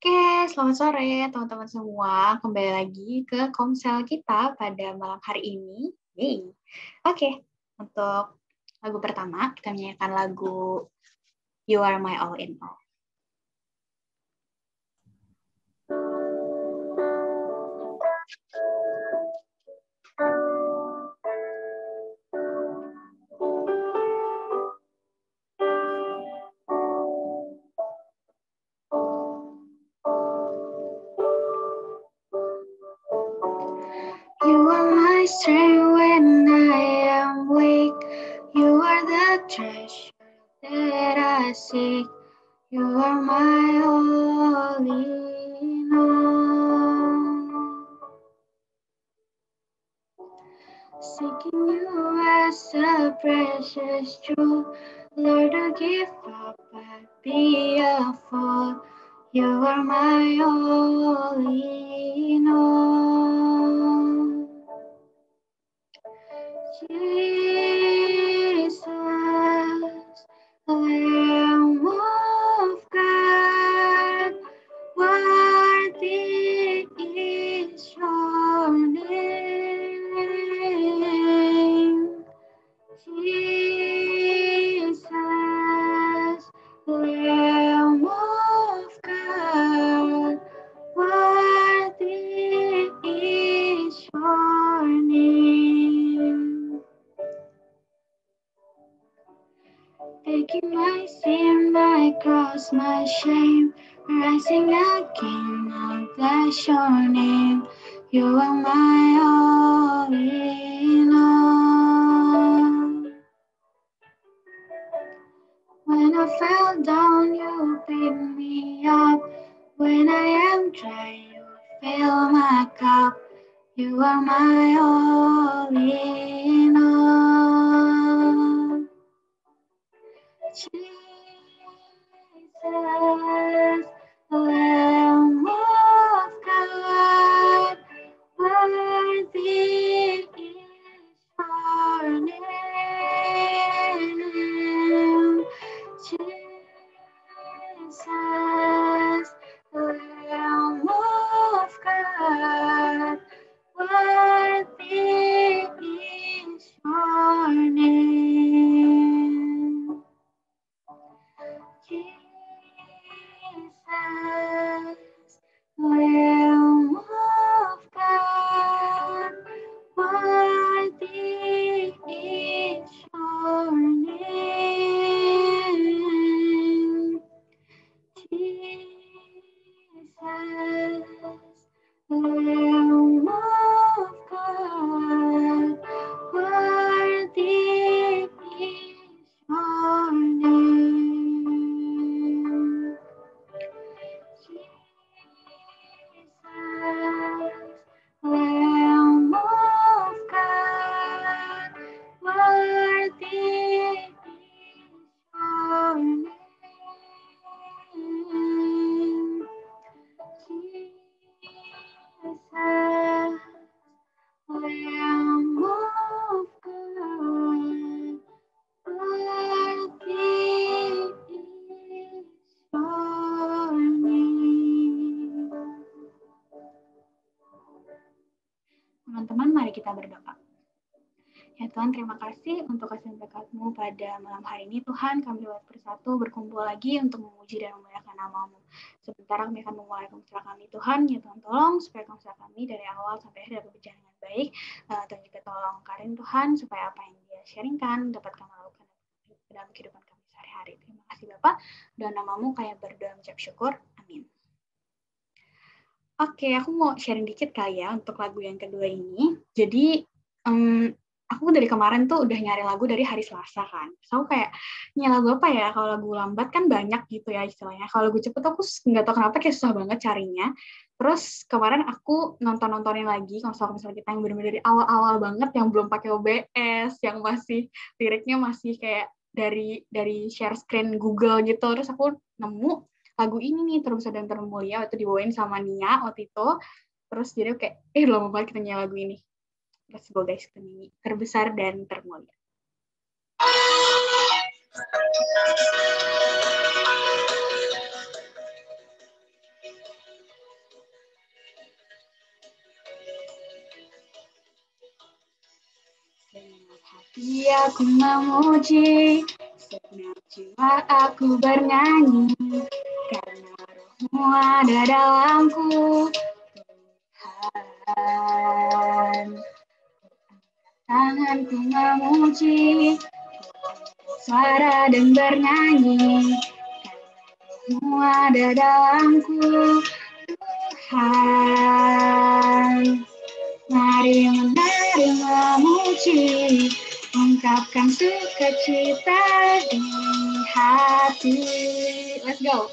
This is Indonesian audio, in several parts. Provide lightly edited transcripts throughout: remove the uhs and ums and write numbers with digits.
Oke, selamat sore teman-teman semua. Kembali lagi ke Komsel kita pada malam hari ini. Yeay. Oke, untuk lagu pertama kita menyanyikan lagu You Are My All in All. You are my strength when I am weak. You are the treasure that I seek. You are my all in all. Seeking you as a precious jewel, Lord, to give up, I'd be a fool. You are my all in all. Jesus, Lamb of God, worthy is your name. Jesus, Lamb of God, worthy is your name. Taking my sin, my cross, my shame, rising again, I'll bless your name. You are my all in all. When I fell down, you picked me up. When I am dry, you fill my cup. You are my all in all. Jesus, Lamb of God, worthy is your name. Jesus, Lamb of God, worthy is your name. Jesus, Lamb of God, worthy is your name. Jesus, Lamb of God, worthy is your name. Jesus, Lamb of God, worthy is your name. Jesus, Lamb of God, worthy is your name. Teman-teman, mari kita berdoa. Ya Tuhan, terima kasih untuk kasih berkat-Mu pada malam hari ini. Tuhan, kami dapat bersatu berkumpul lagi untuk memuji dan memuliakan nama-Mu. Sebentar kami akan memulai komsel kami, Tuhan. Ya Tuhan, tolong supaya komsel kami dari awal sampai akhir dapat berjalan dengan baik. Dan juga tolong Karin, Tuhan, supaya apa yang dia sharingkan dapat kami lakukan dalam kehidupan kami sehari-hari. Terima kasih Bapak. Dan nama-Mu kami berdoa mengucap syukur. Amin. Oke, aku mau sharing dikit kali ya untuk lagu yang kedua ini. Jadi, aku dari kemarin tuh udah nyari lagu dari hari Selasa kan. So, aku kayak, nyari lagu apa ya? Kalau lagu lambat kan banyak gitu ya istilahnya. Kalau lagu cepet aku nggak tahu kenapa kayak susah banget carinya. Terus kemarin aku nontonin lagi konsol-konsol kita yang benar-benar dari awal-awal banget, yang belum pakai OBS, yang masih liriknya masih kayak dari share screen Google gitu. Terus aku nemu lagu ini nih, Terbesar dan Termulia, waktu dibawain sama Nia waktu itu. Terus jadi kayak, lama banget kita nyanyi lagu ini. Let's go guys, kita nyanyi Terbesar dan Termulia. Iya, aku memuji, segenap jiwa aku bernyanyi, karena rohmu ada dalamku, Tuhan. Tanganku memuji, suara dan bernyanyi, karena rohmu ada dalamku, Tuhan. Mari memuji, ungkapkan sukacita di hati. Let's go.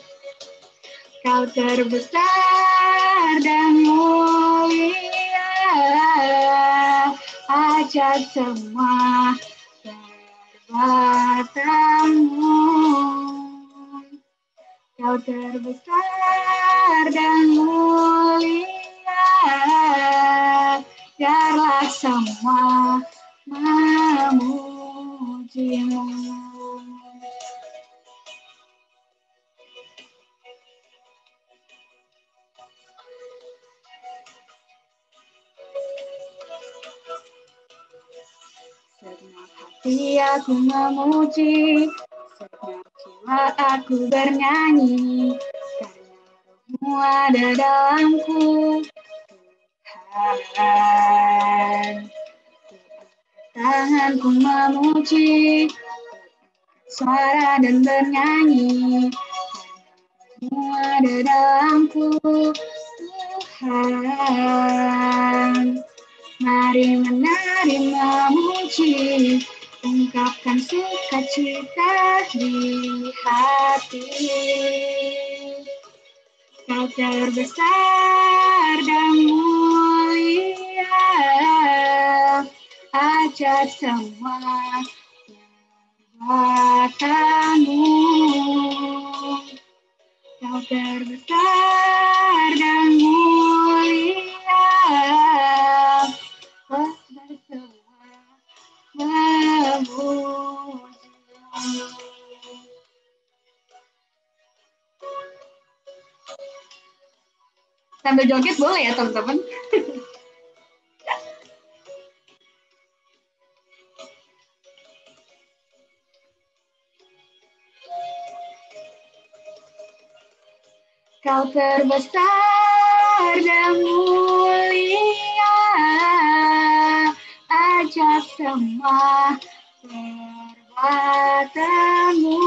Kau terbesar dan mulia, ajak semua perbuatanmu. Kau terbesar dan mulia, biarlah semua memujimu. Segenap hati aku memuji, segenap jiwa aku bernyanyi, karena rohmu ada dalamku, Tuhan. Tanganku memuji, suara dan bernyanyi, rohmu ada dalamku, Tuhan. Mari memuji, ungkapkan sukacita di hati. Kau terbesar dan mulia, ajak semua perbuatanmu. Kau terbesar dan mulia, semua memujimu. Sambil joget boleh ya teman-teman. Kau terbesar dan mulia, ajak semua perbuatanmu.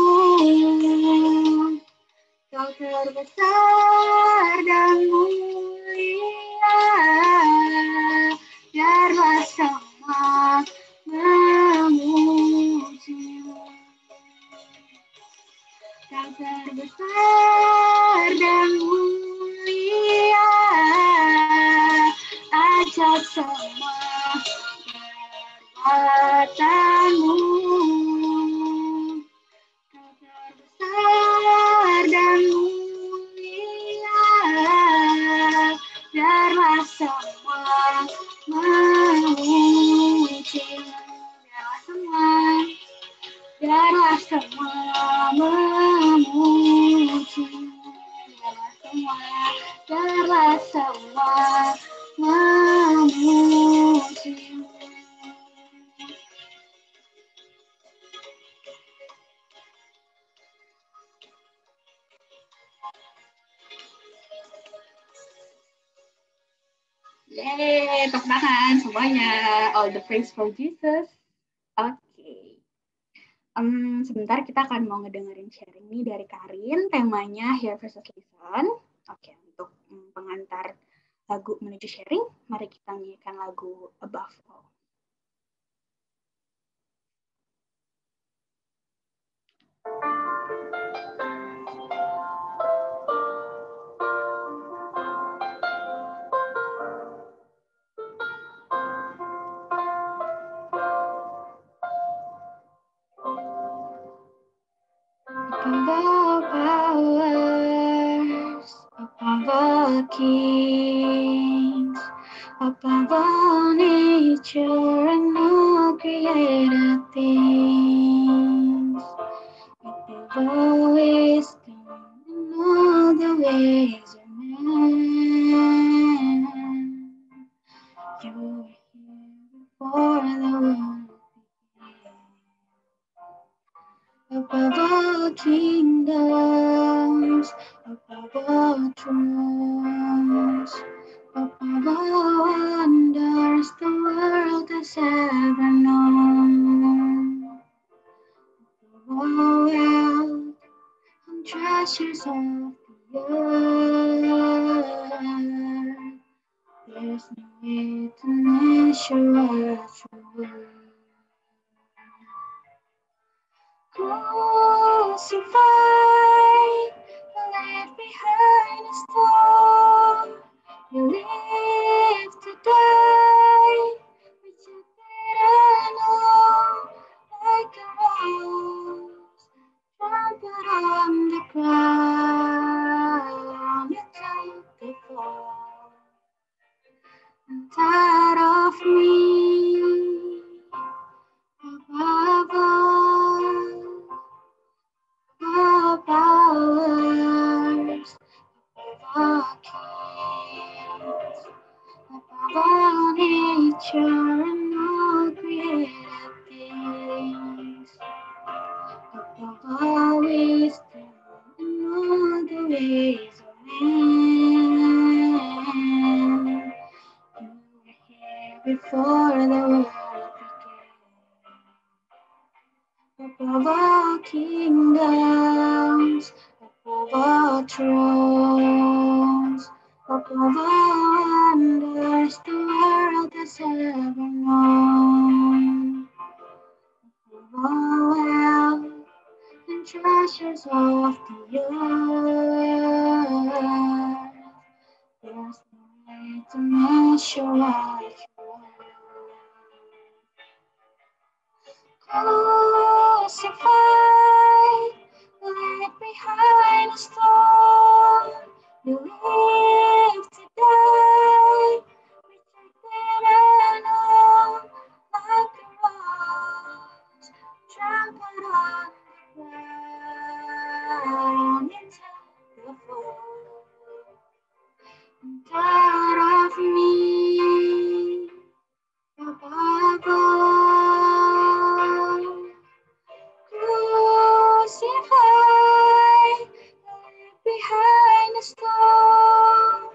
Kau terbesar dan mulia, biarlah semua memujimu. Kau terbesar dan mulia, ajak semua perbuatanmu. Kau terbesar dan mulia, biarlah semua memujimu. Biarlah semua memujimu. Biarlah semua memujimu. Yeay, tepuk tangan semuanya. All the praise for Jesus. Oke. Sebentar kita akan mau ngedengerin sharing nih dari Karin. Temanya Hear versus Listen. Oke, untuk pengantar lagu menuju sharing, mari kita nyanyikan lagu Above All. Above all powers, above all kings, above all nature and all created things, above all wisdom and all the ways of man, you were here before the world kingdoms, above all thrones, above all wonders the world has ever known, above all wealth and treasures of the earth. There's no way to measure what you were. Crucified, left behind a stone, you live to die, rejected and alone, like a rose, trampled on the ground, you took the fall, and tired of me, above all powers, above all kings, above all nature and all created things, above all wisdom and all the ways of man. You were here before the world began. Above all kingdoms, above all thrones, above all wonders the world has ever known, above all wealth and treasures of the earth, there's no way to measure what you are. Crucified, left behind a stone, you live to die, rejected and alone, like a rose, trampled on the ground, you took the fall, and tired of me, above all. Crucified, left behind a stone,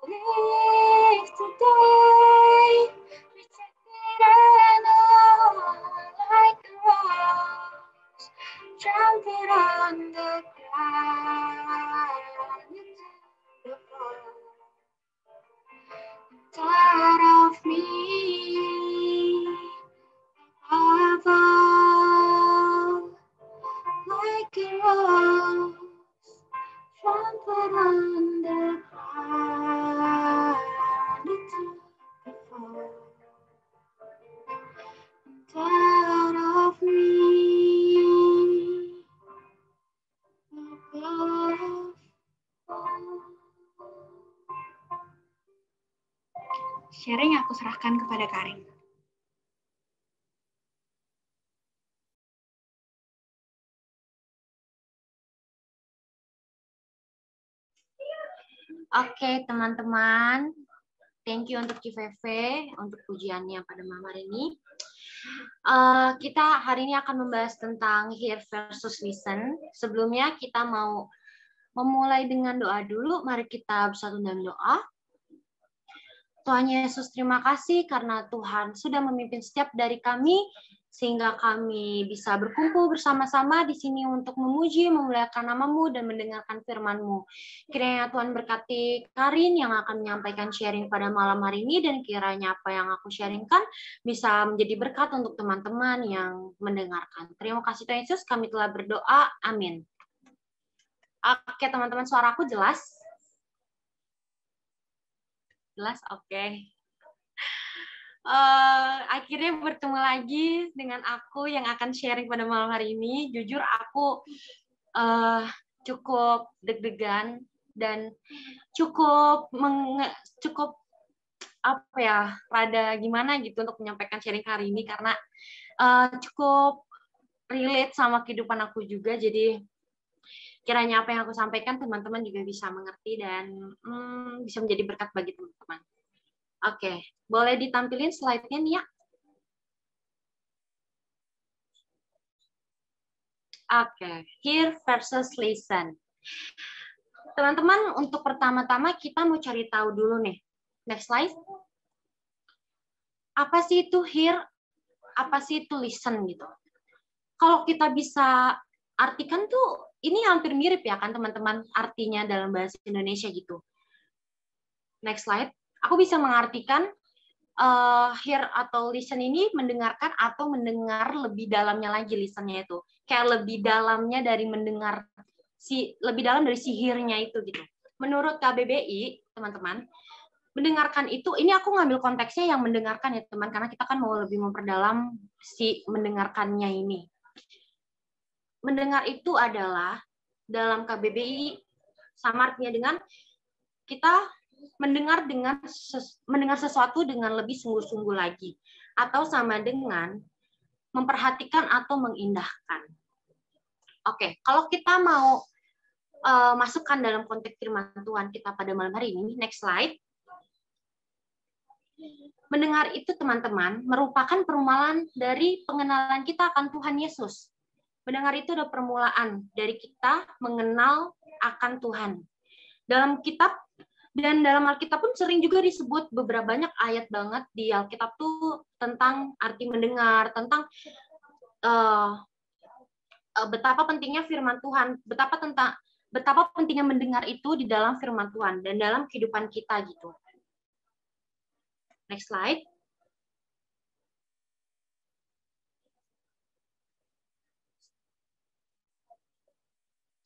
you live to die, rejected and alone, like a rose, trampled on the ground, you took the fall, tired of me, above all, like a rose, trampled on the ground, you took the fall, tired of me, above all. Sharing aku serahkan kepada Karin. Oke, teman-teman. Thank you untuk CVV, untuk pujiannya pada malam hari ini. Kita hari ini akan membahas tentang hear versus listen. Sebelumnya kita mau memulai dengan doa dulu. Mari kita bersatu dalam doa. Tuhan Yesus, terima kasih karena Tuhan sudah memimpin setiap dari kami, sehingga kami bisa berkumpul bersama-sama di sini untuk memuji, memuliakan nama-Mu, dan mendengarkan firman-Mu. Kiranya Tuhan berkati Karin yang akan menyampaikan sharing pada malam hari ini, dan kiranya apa yang aku sharingkan bisa menjadi berkat untuk teman-teman yang mendengarkan. Terima kasih Tuhan Yesus, kami telah berdoa. Amin. Oke teman-teman, suaraku jelas? Jelas? Oke. Akhirnya bertemu lagi dengan aku yang akan sharing pada malam hari ini. Jujur aku cukup deg-degan dan cukup apa ya, rada gimana gitu untuk menyampaikan sharing hari ini karena cukup relate sama kehidupan aku juga. Jadi kiranya apa yang aku sampaikan teman-teman juga bisa mengerti dan bisa menjadi berkat bagi teman-teman. Oke, boleh ditampilin slide-nya nih ya. Oke, hear versus listen. Teman-teman, untuk pertama-tama kita mau cari tahu dulu nih. Next slide. Apa sih itu hear? Apa sih itu listen gitu? Kalau kita bisa artikan tuh, ini hampir mirip ya kan teman-teman artinya dalam bahasa Indonesia gitu. Next slide. Aku bisa mengartikan hear atau listen ini mendengarkan atau mendengar lebih dalamnya lagi listennya itu. Kayak lebih dalamnya dari mendengar, lebih dalam dari si hear-nya itu gitu. Menurut KBBI, teman-teman, mendengarkan itu, ini aku ngambil konteksnya yang mendengarkan ya teman, karena kita kan mau lebih memperdalam si mendengarkannya ini. Mendengar itu adalah dalam KBBI sama artinya dengan kita mendengar sesuatu dengan lebih sungguh-sungguh lagi, atau sama dengan memperhatikan atau mengindahkan. Oke, kalau kita mau masukkan dalam konteks firman Tuhan kita pada malam hari ini, next slide. Mendengar itu teman-teman merupakan permulaan dari pengenalan kita akan Tuhan Yesus. Mendengar itu adalah permulaan dari kita mengenal akan Tuhan. Dalam kitab dan dalam Alkitab pun sering juga disebut beberapa banyak ayat banget di Alkitab tuh tentang arti mendengar, tentang betapa pentingnya firman Tuhan, betapa pentingnya mendengar itu di dalam firman Tuhan dan dalam kehidupan kita gitu. Next slide.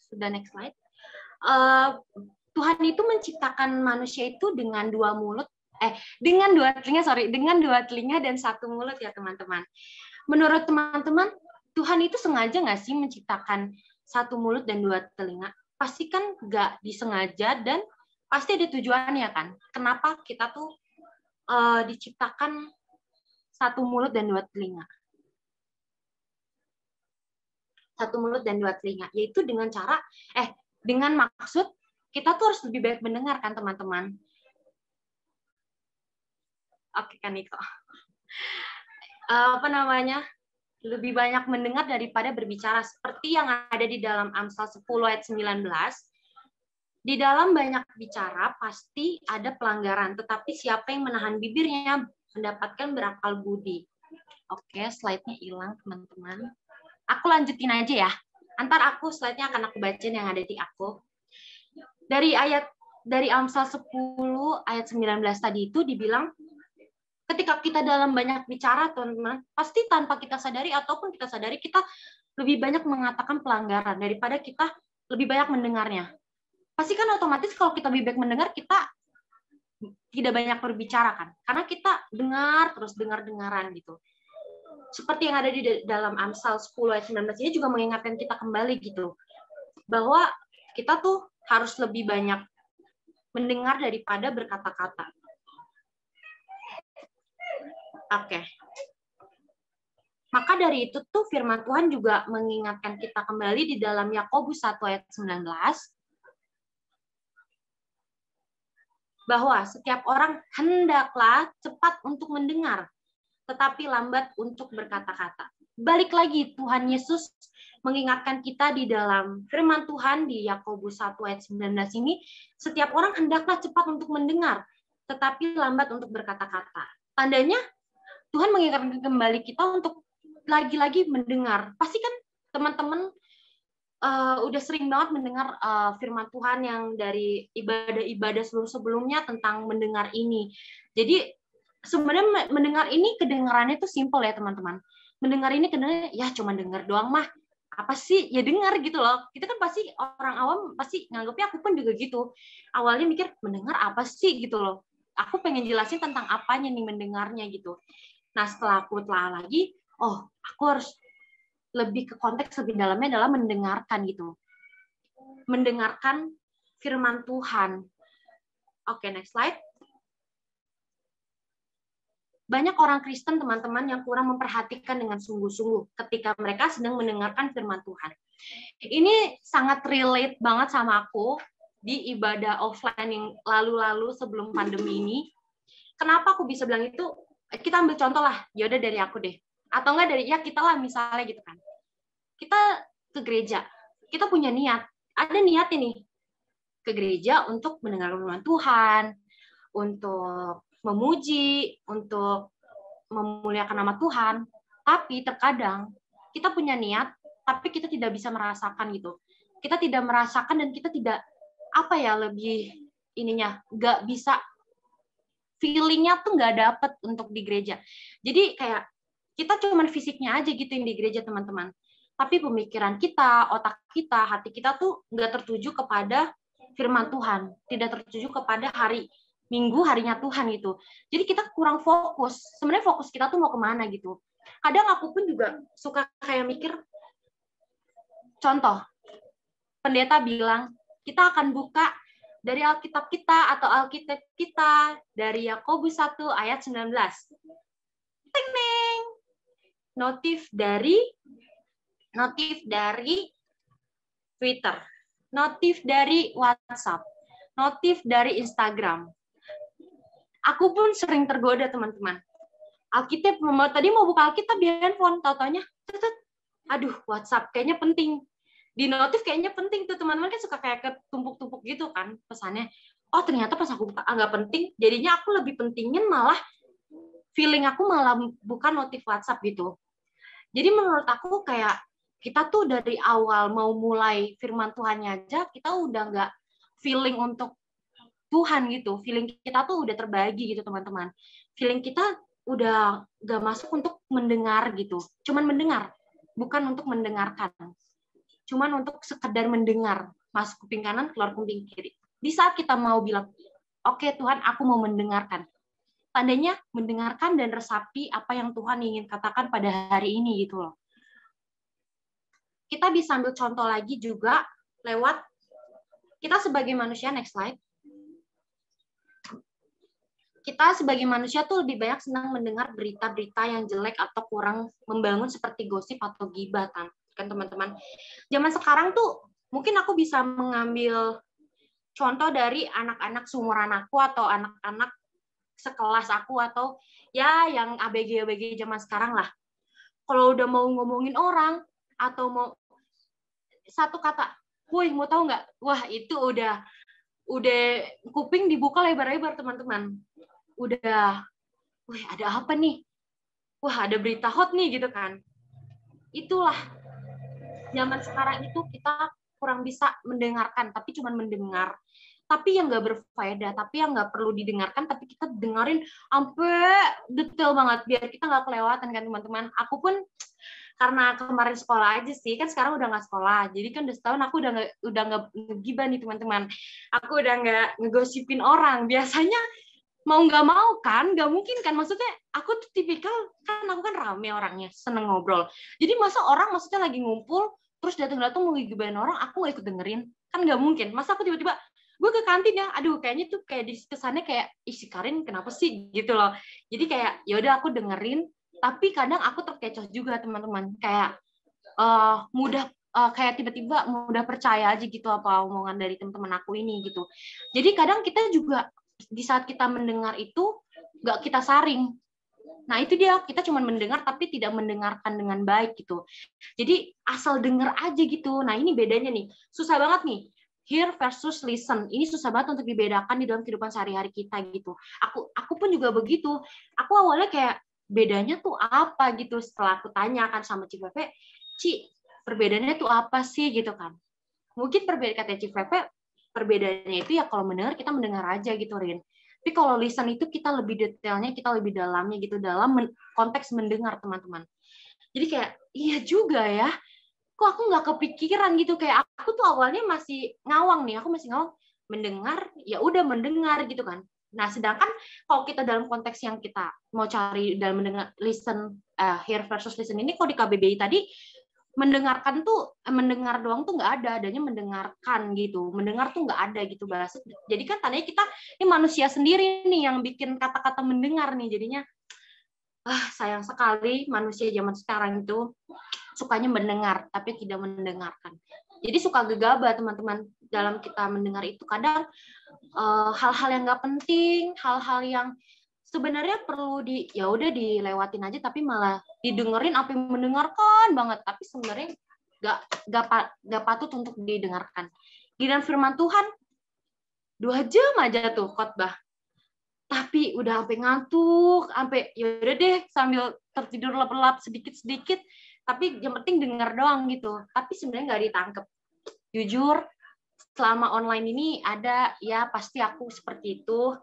Sudah next slide. Tuhan itu menciptakan manusia itu dengan dua telinga dan satu mulut ya teman-teman. Menurut teman-teman, Tuhan itu sengaja nggak sih menciptakan satu mulut dan dua telinga? Pasti kan nggak disengaja dan pasti ada tujuannya kan. Kenapa kita tuh diciptakan satu mulut dan dua telinga? Satu mulut dan dua telinga, yaitu dengan maksud kita tuh harus lebih baik mendengar kan teman-teman. Oke kan Niko. Lebih banyak mendengar daripada berbicara, seperti yang ada di dalam Amsal 10 ayat 19. Di dalam banyak bicara pasti ada pelanggaran, tetapi siapa yang menahan bibirnya mendapatkan berakal budi. Oke, slide-nya hilang teman-teman. Aku lanjutin aja ya. Antar aku slide-nya akan aku bacain yang ada di aku. Dari Amsal 10 ayat 19 tadi itu dibilang, ketika kita dalam banyak bicara, teman-teman, pasti tanpa kita sadari ataupun kita sadari, kita lebih banyak mengatakan pelanggaran daripada kita lebih banyak mendengarnya. Pasti kan otomatis kalau kita lebih banyak mendengar, kita tidak banyak berbicara kan. Karena kita dengar, terus dengar-dengaran gitu. Seperti yang ada di dalam Amsal 10 ayat 19 ini juga mengingatkan kita kembali gitu. Bahwa kita tuh harus lebih banyak mendengar daripada berkata-kata. Oke. Maka dari itu tuh firman Tuhan juga mengingatkan kita kembali di dalam Yakobus 1 ayat 19 bahwa setiap orang hendaklah cepat untuk mendengar, tetapi lambat untuk berkata-kata. Balik lagi Tuhan Yesus mengingatkan kita di dalam firman Tuhan di Yakobus 1 ayat 19 ini, setiap orang hendaklah cepat untuk mendengar, tetapi lambat untuk berkata-kata. Tandanya Tuhan mengingatkan kembali kita untuk lagi-lagi mendengar. Pasti kan teman-teman udah sering banget mendengar firman Tuhan yang dari ibadah-ibadah sebelum-sebelumnya tentang mendengar ini. Jadi sebenarnya mendengar ini kedengarannya tuh simple ya teman-teman. Mendengar ini kedengarannya ya cuma dengar doang mah. Apa sih? Ya dengar gitu loh. Kita kan pasti orang awam pasti nganggapnya, aku pun juga gitu. Awalnya mikir mendengar apa sih gitu loh. Aku pengen jelasin tentang apanya nih mendengarnya gitu. Nah, setelah aku telah lagi, aku harus lebih ke konteks lebih dalamnya adalah mendengarkan gitu. Mendengarkan firman Tuhan. Oke, next slide. Banyak orang Kristen, teman-teman, yang kurang memperhatikan dengan sungguh-sungguh ketika mereka sedang mendengarkan firman Tuhan. Ini sangat relate banget sama aku di ibadah offline yang lalu-lalu sebelum pandemi ini. Kenapa aku bisa bilang itu? Kita ambil contoh lah, yaudah dari aku deh. Atau enggak dari, ya kita lah misalnya gitu kan. Kita ke gereja, kita punya niat, ada niat ini ke gereja untuk mendengar firman Tuhan, untuk memuji, untuk memuliakan nama Tuhan. Tapi terkadang kita punya niat, tapi kita tidak bisa merasakan gitu. Kita tidak merasakan dan kita tidak lebih ininya, nggak bisa, feelingnya tuh nggak dapet untuk di gereja. Jadi kayak kita cuman fisiknya aja gitu yang di gereja teman-teman. Tapi pemikiran kita, otak kita, hati kita tuh nggak tertuju kepada firman Tuhan, tidak tertuju kepada hari Minggu, harinya Tuhan gitu. Jadi kita kurang fokus. Sebenarnya fokus kita tuh mau kemana gitu. Kadang aku pun juga suka kayak mikir, contoh, pendeta bilang, kita akan buka dari Alkitab kita atau Alkitab kita dari Yakobus 1 ayat 19. Ting ting. Notif dari Twitter, notif dari WhatsApp, notif dari Instagram. Aku pun sering tergoda, teman-teman. Alkitab, tadi mau buka Alkitab di handphone, tau-taunya, aduh, WhatsApp kayaknya penting. Di notif kayaknya penting tuh, teman-teman kan suka kayak ketumpuk-tumpuk gitu kan pesannya. Oh, ternyata pas aku buka nggak penting, jadinya aku lebih pentingin malah feeling aku malah bukan notif WhatsApp gitu. Jadi menurut aku kayak kita tuh dari awal mau mulai firman Tuhannya aja, kita udah nggak feeling untuk Tuhan gitu. Feeling kita tuh udah terbagi gitu, teman-teman. Feeling kita udah nggak masuk untuk mendengar gitu. Cuman mendengar, bukan untuk mendengarkan. Cuman untuk sekedar mendengar. Masuk kuping kanan, keluar kuping kiri. Di saat kita mau bilang, oke Tuhan, aku mau mendengarkan. Tandanya mendengarkan dan resapi apa yang Tuhan ingin katakan pada hari ini gitu loh. Kita bisa ambil contoh lagi juga lewat kita sebagai manusia, next slide. Kita sebagai manusia tuh lebih banyak senang mendengar berita-berita yang jelek atau kurang membangun seperti gosip atau gibatan. Kan teman-teman. Zaman sekarang tuh mungkin aku bisa mengambil contoh dari anak-anak seumuran aku atau anak-anak sekelas aku atau ya yang ABG zaman sekarang lah. Kalau udah mau ngomongin orang atau mau satu kata, "Woi, mau tahu nggak?" Wah, itu udah kuping dibuka lebar-lebar, teman-teman. Udah, wah ada apa nih? Wah, ada berita hot nih gitu kan. Itulah zaman sekarang itu kita kurang bisa mendengarkan, tapi cuma mendengar. Tapi yang nggak berfaedah, tapi yang nggak perlu didengarkan, tapi kita dengerin sampai detail banget biar kita nggak kelewatan kan teman-teman. Aku pun karena kemarin sekolah aja sih, kan sekarang udah nggak sekolah, jadi kan udah setahun aku udah nggak ngegibah nih teman-teman. Aku udah nggak ngegosipin orang. Biasanya mau nggak mau kan, nggak mungkin kan, maksudnya aku tuh tipikal kan, aku kan rame orangnya, seneng ngobrol. Jadi masa orang maksudnya lagi ngumpul terus datang-datang mau ngigibahin orang, aku nggak ikut dengerin, kan nggak mungkin. Masa aku tiba-tiba gue ke kantin ya, aduh kayaknya tuh kayak di kesannya kayak si Karin kenapa sih gitu loh. Jadi kayak ya udah aku dengerin, tapi kadang aku terkecoh juga teman-teman, kayak mudah kayak tiba-tiba mudah percaya aja gitu apa omongan dari teman-teman aku ini gitu. Jadi kadang kita juga di saat kita mendengar itu nggak kita saring. Nah itu dia, kita cuma mendengar tapi tidak mendengarkan dengan baik gitu. Jadi asal dengar aja gitu. Nah ini bedanya nih, susah banget nih. Hear versus listen. Ini susah banget untuk dibedakan di dalam kehidupan sehari-hari kita gitu. Aku pun juga begitu. Aku awalnya kayak bedanya tuh apa gitu. Setelah aku tanyakan sama Ci Pepe, Ci, perbedaannya tuh apa sih gitu kan. Mungkin perbedaan kata Ci Pepe, perbedaannya itu ya kalau mendengar kita mendengar aja gitu, Rin. Tapi kalau listen itu kita lebih detailnya, kita lebih dalamnya gitu dalam konteks mendengar, teman-teman. Jadi kayak iya juga ya. Kok aku nggak kepikiran gitu, kayak aku tuh awalnya masih ngawang nih, aku masih ngawang mendengar, ya udah mendengar gitu kan. Nah, sedangkan kalau kita dalam konteks yang kita mau cari dalam mendengar listen, hear versus listen ini, kalau di KBBI tadi mendengarkan tuh mendengar doang tuh nggak ada, adanya mendengarkan gitu. Mendengar tuh nggak ada gitu bahasa. Jadi kan tandanya kita ini manusia sendiri nih yang bikin kata-kata mendengar nih, jadinya sayang sekali manusia zaman sekarang itu sukanya mendengar tapi tidak mendengarkan. Jadi suka gegabah teman-teman dalam kita mendengar itu, kadang hal-hal yang nggak penting, hal-hal yang sebenarnya perlu ya udah dilewatin aja, tapi malah didengerin apa yang mendengarkan banget, tapi sebenarnya gak patut untuk didengarkan. Giliran firman Tuhan 2 jam aja tuh khotbah, tapi udah sampai ngantuk, sampai yaudah deh sambil tertidur lelap-lelap sedikit-sedikit, tapi yang penting denger doang gitu. Tapi sebenarnya nggak ditangkep. Jujur, selama online ini ada ya pasti aku seperti itu.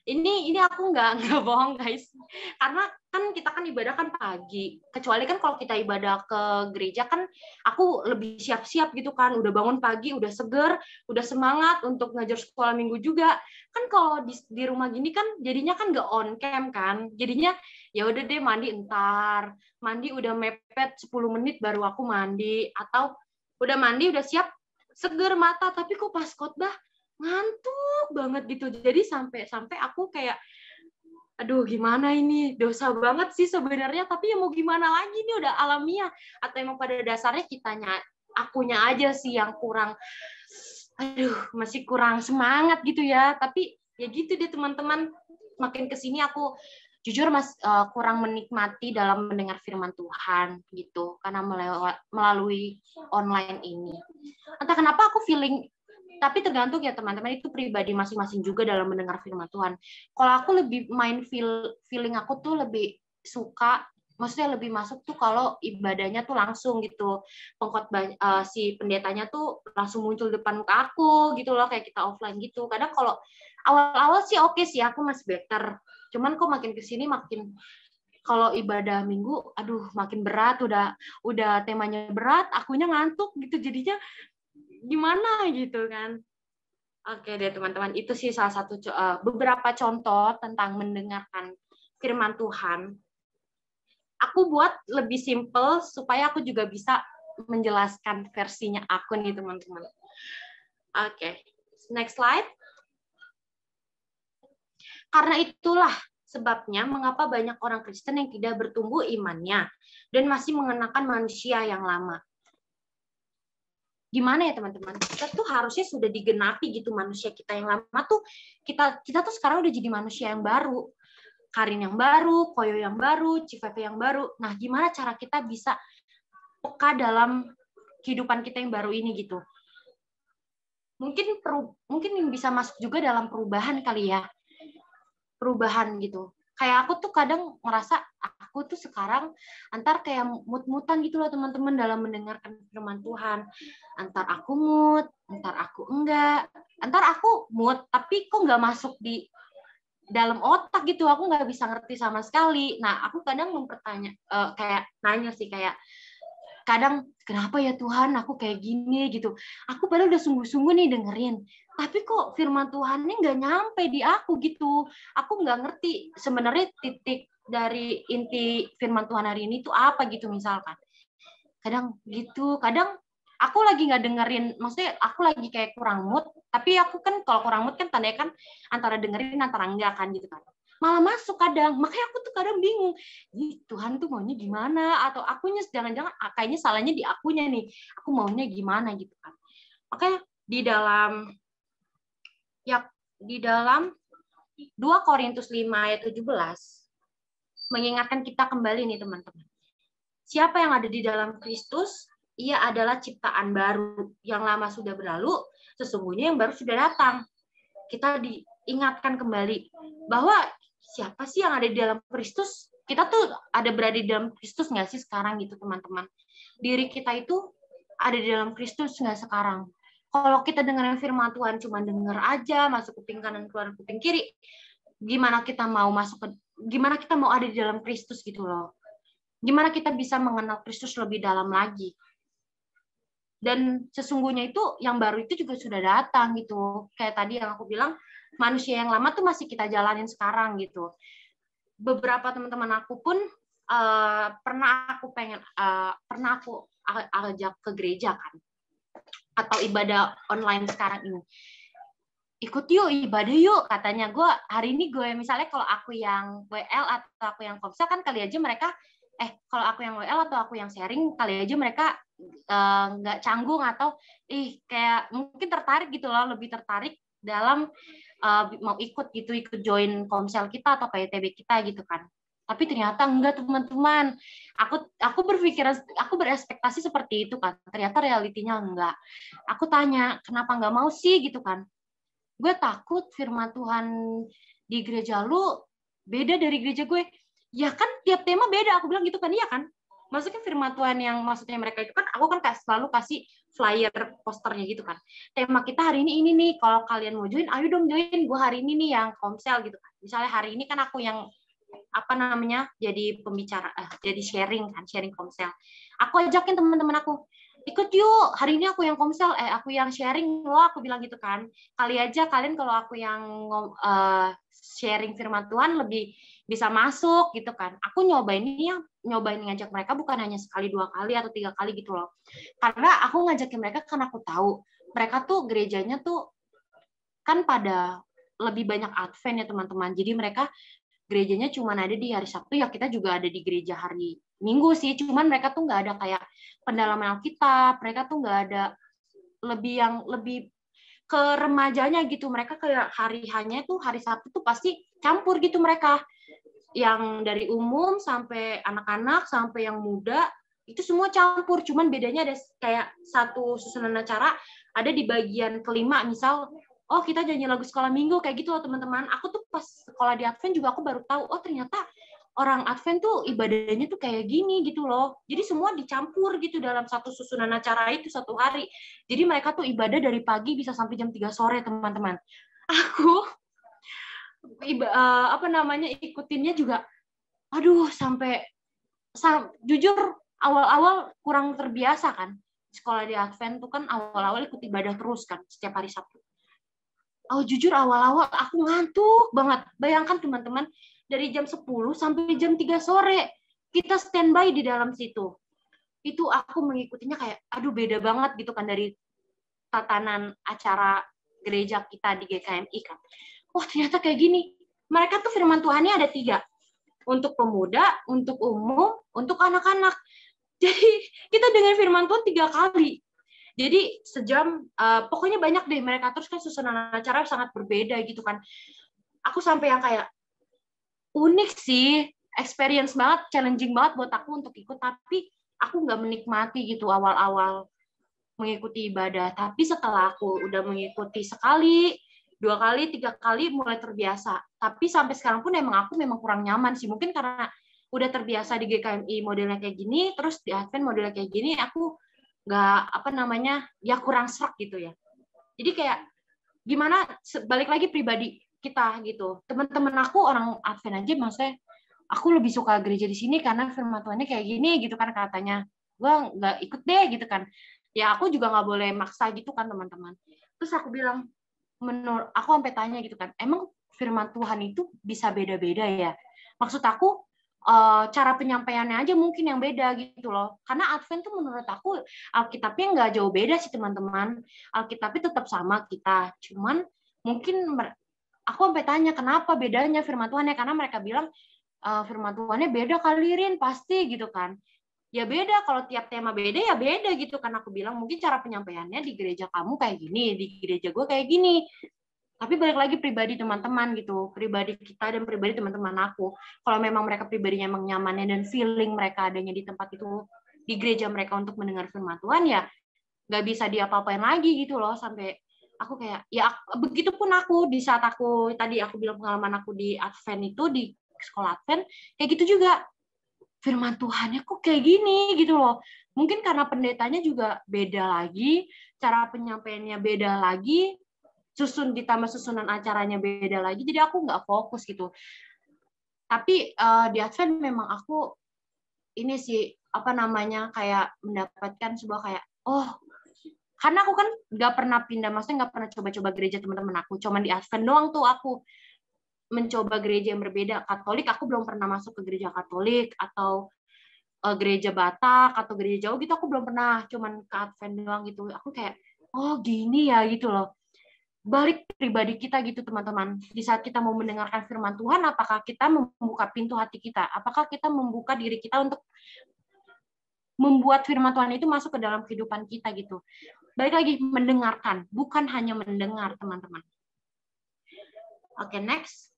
Ini aku nggak bohong guys, karena kan kita kan ibadah kan pagi, kecuali kan kalau kita ibadah ke gereja kan aku lebih siap-siap gitu kan, udah bangun pagi, udah seger, udah semangat untuk ngajar sekolah minggu juga. Kan kalau di rumah gini kan jadinya kan nggak on cam kan, jadinya ya udah deh mandi entar, mandi udah mepet 10 menit baru aku mandi, atau udah mandi udah siap seger mata, tapi kok pas khotbah ngantuk banget gitu. Jadi sampai aku kayak aduh gimana ini, dosa banget sih sebenarnya, tapi ya mau gimana lagi, ini udah alamiah. Atau emang pada dasarnya akunya aja sih yang kurang, masih kurang semangat gitu ya. Tapi ya gitu deh teman-teman, makin kesini aku jujur kurang menikmati dalam mendengar firman Tuhan gitu, karena melalui online ini. Entah kenapa aku feeling, tapi tergantung ya teman-teman, itu pribadi masing-masing juga dalam mendengar firman Tuhan. Kalau aku lebih feeling aku tuh lebih suka, maksudnya lebih masuk tuh kalau ibadahnya tuh langsung gitu. Pengkhotbah si pendetanya tuh langsung muncul depan muka aku gitu loh, kayak kita offline gitu. Kadang kalau awal-awal sih oke sih, aku masih better. Cuman kok makin kesini makin kalau ibadah minggu, aduh makin berat, udah temanya berat, akunya ngantuk gitu, jadinya gimana gitu kan. Oke deh teman-teman, itu sih salah satu beberapa contoh tentang mendengarkan firman Tuhan. Aku buat lebih simple supaya aku juga bisa menjelaskan versinya aku nih teman-teman. Oke, next slide. Karena itulah sebabnya mengapa banyak orang Kristen yang tidak bertumbuh imannya dan masih mengenakan manusia yang lama. Gimana ya teman-teman? Kita tuh harusnya sudah digenapi gitu, manusia kita yang lama tuh kita tuh sekarang udah jadi manusia yang baru. Karin yang baru, Koyo yang baru, Civeve yang baru. Nah, gimana cara kita bisa peka dalam kehidupan kita yang baru ini gitu? Mungkin yang bisa masuk juga dalam perubahan kali ya. Perubahan gitu. Kayak aku tuh kadang merasa aku tuh sekarang antar kayak mut-mutan gitu loh teman-teman dalam mendengarkan firman Tuhan. Antar aku mood, antar aku enggak. Antar aku mood, tapi kok nggak masuk di dalam otak gitu. Aku nggak bisa ngerti sama sekali. Nah, aku kadang kayak nanya sih, kayak kadang kenapa ya Tuhan aku kayak gini gitu. Aku padahal udah sungguh-sungguh nih dengerin, tapi kok firman Tuhannya nggak nyampe di aku gitu. Aku nggak ngerti sebenarnya titik dari inti firman Tuhan hari ini tuh apa gitu misalkan. Kadang gitu, kadang aku lagi nggak dengerin, maksudnya aku lagi kayak kurang mood, tapi aku kan kalau kurang mood kan tandanya kan antara dengerin antara enggak kan gitu kan. Malah masuk kadang, makanya aku tuh kadang bingung, nih Tuhan tuh maunya gimana, atau akunya jangan-jangan kayaknya salahnya di akunya nih, aku maunya gimana gitu kan. Makanya di dalam 2 Korintus 5 ayat 17 mengingatkan kita kembali nih teman-teman. Siapa yang ada di dalam Kristus, ia adalah ciptaan baru, yang lama sudah berlalu, sesungguhnya yang baru sudah datang. Kita diingatkan kembali bahwa siapa sih yang ada di dalam Kristus? Kita tuh ada berada di dalam Kristus nggak sih sekarang gitu teman-teman? Diri kita itu ada di dalam Kristus nggak sekarang? Kalau kita dengerin firman Tuhan cuma denger aja, masuk kuping kanan keluar kuping kiri, gimana kita mau ada di dalam Kristus gitu loh? Gimana kita bisa mengenal Kristus lebih dalam lagi? Dan sesungguhnya itu yang baru itu juga sudah datang gitu. Kayak tadi yang aku bilang, manusia yang lama tuh masih kita jalanin sekarang gitu. Beberapa teman-teman aku pun pernah aku ajak ke gereja kan, atau ibadah online sekarang ini. Ikut yuk, ibadah yuk, katanya. Hari ini misalnya kalau aku yang WL atau aku yang Komsel kan kali aja mereka, kalau aku yang WL atau aku yang sharing, kali aja mereka nggak canggung atau kayak mungkin tertarik gitu loh, lebih tertarik dalam mau ikut join Komsel kita atau PTB kita gitu kan. Tapi ternyata enggak, teman-teman. Aku berekspektasi seperti itu kan. Ternyata realitinya enggak. Aku tanya, kenapa enggak mau sih gitu kan? Gue takut firman Tuhan di gereja lu beda dari gereja gue. Ya kan tiap tema beda, aku bilang gitu kan, iya kan? Maksudnya firman Tuhan yang maksudnya mereka itu kan, aku kan selalu kasih flyer posternya gitu kan. Tema kita hari ini nih, kalau kalian mau join, ayo dong join. Gue hari ini nih yang komsel gitu kan. Misalnya hari ini kan aku yang apa namanya jadi pembicara, jadi sharing komsel. Aku ajakin teman-teman aku, ikut yuk, hari ini aku yang komsel, aku yang sharing loh, aku bilang gitu kan. Kali aja kalian kalau aku yang sharing firman Tuhan lebih bisa masuk gitu kan. Aku nyobain ngajak mereka bukan hanya sekali, 2 kali atau 3 kali gitu loh. Karena aku ngajakin mereka karena aku tahu mereka tuh gerejanya tuh kan pada lebih banyak Advent ya teman-teman. Jadi mereka gerejanya cuma ada di hari Sabtu, ya kita juga ada di gereja hari Minggu sih. Cuman mereka tuh nggak ada kayak pendalaman Alkitab, mereka tuh nggak ada lebih ke remajanya gitu. Mereka kayak hanya tuh hari Sabtu tuh pasti campur gitu mereka. Yang dari umum sampai anak-anak sampai yang muda itu semua campur. Cuman bedanya ada kayak satu susunan acara ada di bagian kelima, misal oh kita nyanyi lagu sekolah minggu kayak gitu loh teman-teman. Aku tuh pas sekolah di Advent juga aku baru tahu, oh ternyata orang Advent tuh ibadahnya tuh kayak gini gitu loh. Jadi semua dicampur gitu dalam satu susunan acara itu satu hari. Jadi mereka tuh ibadah dari pagi bisa sampai jam 3 sore teman-teman. Aku ikutinnya juga, aduh jujur awal-awal kurang terbiasa kan. Sekolah di Advent tuh kan awal-awal ikut ibadah terus kan setiap hari Sabtu. Jujur awal-awal aku ngantuk banget. Bayangkan teman-teman, dari jam 10 sampai jam 3 sore kita standby di dalam situ. Itu aku mengikutinya kayak, aduh beda banget gitu kan dari tatanan acara gereja kita di GKMI kan. Wah ternyata kayak gini. Mereka tuh firman Tuhannya ada 3. Untuk pemuda, untuk umum, untuk anak-anak. Jadi kita dengar firman Tuhan 3 kali. Jadi sejam, pokoknya banyak deh mereka. Terus kan susunan acara sangat berbeda gitu kan. Aku sampai yang kayak, unik sih, experience banget, challenging banget buat aku untuk ikut. Tapi aku nggak menikmati gitu awal-awal mengikuti ibadah. Tapi setelah aku udah mengikuti sekali, 2 kali, 3 kali, mulai terbiasa. Tapi sampai sekarang pun aku memang kurang nyaman sih. Mungkin karena udah terbiasa di GKMI modelnya kayak gini, terus di Advent modelnya kayak gini, aku nggak ya kurang serak gitu ya. Jadi kayak gimana, balik lagi pribadi kita gitu. Teman-teman aku orang Advent aja, maksudnya aku lebih suka gereja di sini karena firman Tuhannya kayak gini gitu kan katanya. Gue nggak ikut deh gitu kan. Ya aku juga nggak boleh maksa gitu kan teman-teman. Terus aku bilang, aku sampai tanya gitu kan, emang firman Tuhan itu bisa beda-beda ya? Maksud aku cara penyampaiannya aja mungkin yang beda gitu loh. Karena Advent tuh menurut aku Alkitabnya nggak jauh beda sih teman-teman. Alkitabnya tetap sama kita. Cuman mungkin aku sampai tanya kenapa bedanya firman Tuhannya, karena mereka bilang firman Tuhannya beda kali Rin, pasti gitu kan. Ya beda, kalau tiap tema beda ya beda gitu kan. Aku bilang mungkin cara penyampaiannya di gereja kamu kayak gini, di gereja gue kayak gini. Tapi balik lagi pribadi teman-teman gitu, pribadi kita dan pribadi teman-teman aku. Kalau memang mereka pribadinya emang nyamannya dan feeling mereka adanya di tempat itu, di gereja mereka untuk mendengar firman Tuhan, ya nggak bisa diapa-apain lagi gitu loh. Sampai aku kayak, ya begitupun aku di saat tadi aku bilang pengalaman aku di Advent itu, di sekolah Advent, kayak gitu juga. Firman Tuhannya kok kayak gini gitu loh. Mungkin karena pendetanya juga beda lagi, cara penyampaiannya beda lagi, ditambah susunan acaranya beda lagi, jadi aku nggak fokus gitu. Tapi di Advent memang aku ini sih kayak mendapatkan sebuah kayak, karena aku kan nggak pernah pindah, maksudnya nggak pernah coba-coba gereja teman-teman aku, cuman di Advent doang tuh aku mencoba gereja yang berbeda. Katolik aku belum pernah masuk ke gereja Katolik, atau gereja Batak atau gereja Jawa gitu aku belum pernah, cuman ke Advent doang gitu. Aku kayak, oh gini ya gitu loh. Balik pribadi kita gitu teman-teman. Di saat kita mau mendengarkan firman Tuhan, apakah kita membuka pintu hati kita? Apakah kita membuka diri kita untuk membuat firman Tuhan itu masuk ke dalam kehidupan kita gitu. Balik lagi, mendengarkan, bukan hanya mendengar teman-teman. Oke, next.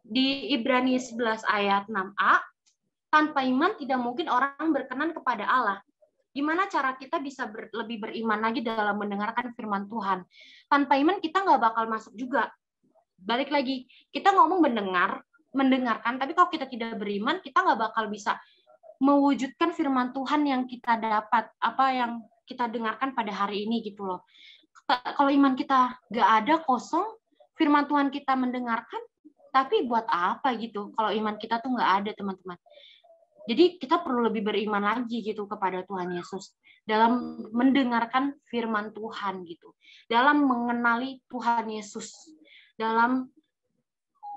di Ibrani 11 ayat 6a, tanpa iman tidak mungkin orang berkenan kepada Allah. Gimana cara kita bisa lebih beriman lagi dalam mendengarkan firman Tuhan? Tanpa iman kita nggak bakal masuk juga. Balik lagi, kita ngomong mendengarkan, tapi kalau kita tidak beriman, kita nggak bakal bisa mewujudkan firman Tuhan yang kita dapat, apa yang kita dengarkan pada hari ini gitu loh. Kalau iman kita nggak ada, kosong, firman Tuhan kita mendengarkan, tapi buat apa gitu? Kalau iman kita tuh nggak ada, teman-teman. Jadi kita perlu lebih beriman lagi gitu kepada Tuhan Yesus dalam mendengarkan firman Tuhan gitu, dalam mengenali Tuhan Yesus, dalam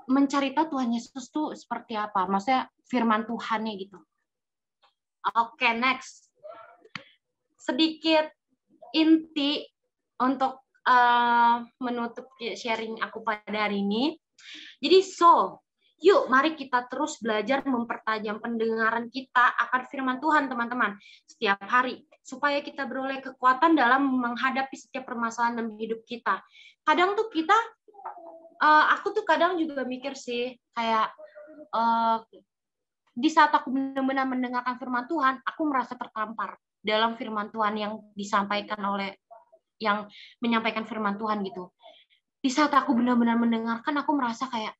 mencari tahu Tuhan Yesus tuh seperti apa, maksudnya firman Tuhannya gitu. Oke, next. Sedikit inti untuk menutup sharing aku pada hari ini. Jadi yuk, mari kita terus belajar mempertajam pendengaran kita akan firman Tuhan, teman-teman, setiap hari, supaya kita beroleh kekuatan dalam menghadapi setiap permasalahan dalam hidup kita. Kadang tuh aku tuh kadang juga mikir sih, kayak di saat aku benar-benar mendengarkan firman Tuhan, aku merasa tertampar dalam firman Tuhan yang disampaikan oleh yang menyampaikan firman Tuhan gitu. Di saat aku benar-benar mendengarkan, aku merasa kayak,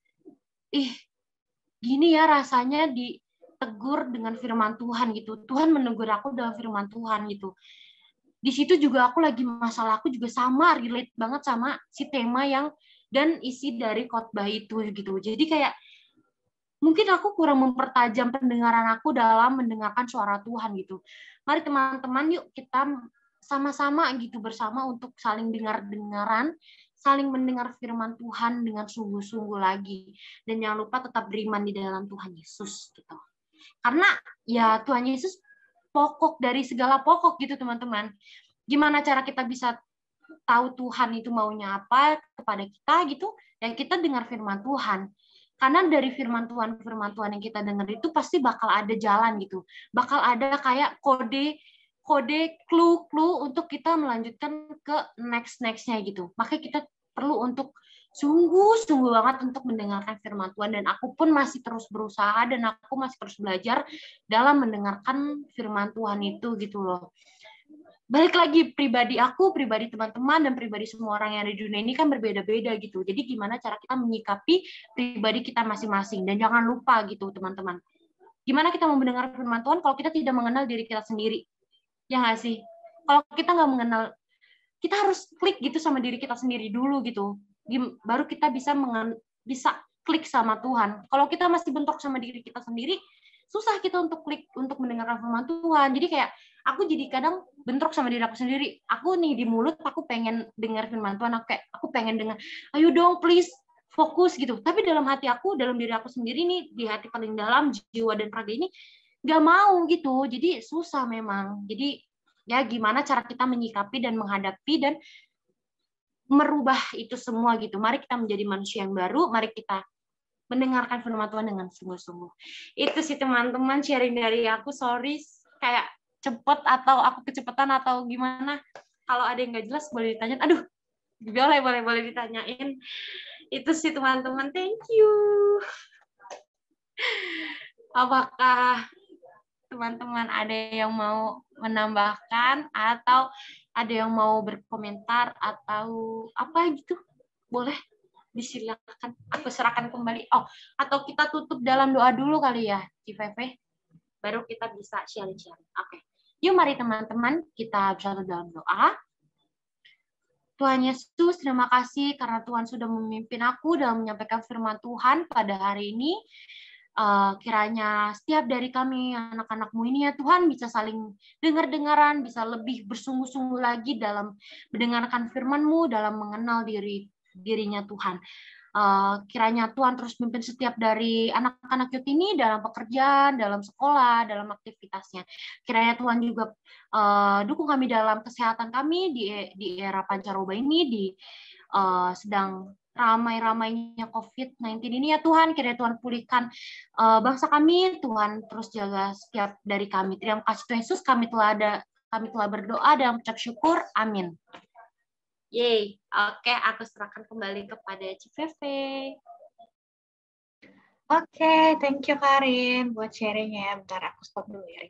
gini ya rasanya ditegur dengan firman Tuhan gitu. Tuhan menegur aku dengan firman Tuhan gitu. Di situ juga aku lagi masalah, aku juga sama, relate banget sama si tema dan isi dari khotbah itu gitu. Jadi kayak mungkin aku kurang mempertajam pendengaran aku dalam mendengarkan suara Tuhan gitu. Mari teman-teman, yuk kita sama-sama gitu bersama untuk saling dengar-dengaran, saling mendengar firman Tuhan dengan sungguh-sungguh lagi. Dan jangan lupa tetap beriman di dalam Tuhan Yesus gitu. Karena ya Tuhan Yesus pokok dari segala pokok gitu, teman-teman. Gimana cara kita bisa tahu Tuhan itu maunya apa kepada kita gitu? Ya kita dengar firman Tuhan. Karena dari firman Tuhan yang kita dengar itu pasti bakal ada jalan gitu. Bakal ada kayak kode, clue untuk kita melanjutkan ke next-nya gitu. Makanya kita perlu untuk sungguh banget untuk mendengarkan firman Tuhan, dan aku pun masih terus berusaha dan aku masih terus belajar dalam mendengarkan firman Tuhan itu gitu loh. Balik lagi, pribadi aku, pribadi teman-teman, dan pribadi semua orang yang ada di dunia ini kan berbeda-beda gitu. Jadi gimana cara kita menyikapi pribadi kita masing-masing. Dan jangan lupa gitu teman-teman, gimana kita mau mendengar firman Tuhan kalau kita tidak mengenal diri kita sendiri? Ya nggak sih? Kalau kita nggak mengenal, kita harus klik gitu sama diri kita sendiri dulu gitu. Baru kita bisa klik sama Tuhan. Kalau kita masih bentrok sama diri kita sendiri, susah kita untuk klik untuk mendengarkan firman Tuhan. Jadi kayak aku jadi kadang bentrok sama diri aku sendiri. Aku nih di mulut aku pengen dengar firman Tuhan, aku pengen dengar, ayo dong please fokus gitu. Tapi dalam hati aku, dalam diri aku sendiri nih, di hati paling dalam jiwa dan raga ini nggak mau gitu. Jadi susah memang. Jadi ya gimana cara kita menyikapi dan menghadapi dan merubah itu semua gitu. Mari kita menjadi manusia yang baru, mari kita mendengarkan firman Tuhan dengan sungguh-sungguh. Itu sih teman-teman sharing dari aku. Sorry kayak cepet atau aku kecepatan atau gimana. Kalau ada yang nggak jelas boleh ditanya. Aduh, boleh ditanyain. Itu sih teman-teman. Thank you. Apakah teman-teman ada yang mau menambahkan atau ada yang mau berkomentar atau apa gitu? Boleh disilakan, aku serahkan kembali. Oh, atau kita tutup dalam doa dulu kali ya, Civeve. Baru kita bisa sharing-sharing. Oke. Yuk mari teman-teman, kita bersatu dalam doa. Tuhan Yesus, terima kasih karena Tuhan sudah memimpin aku dalam menyampaikan firman Tuhan pada hari ini. Kiranya setiap dari kami anak-anak-Mu ini ya Tuhan bisa saling dengar-dengaran, bisa lebih bersungguh-sungguh lagi dalam mendengarkan firman-Mu, dalam mengenal dirinya Tuhan. Kiranya Tuhan terus memimpin setiap dari anak-anak Youth ini dalam pekerjaan, dalam sekolah, dalam aktivitasnya. Kiranya Tuhan juga dukung kami dalam kesehatan kami di era pancaroba ini, sedang ramai-ramainya COVID-19 ini ya Tuhan. Kiranya Tuhan pulihkan bangsa kami, Tuhan terus jaga setiap dari kami. Terima kasih Tuhan Yesus, kami telah berdoa dan mengucap syukur. Amin. Yeay. Oke, aku serahkan kembali kepada Civeve. Oke, thank you Karin buat sharing ya. Bentar aku stop dulu ya.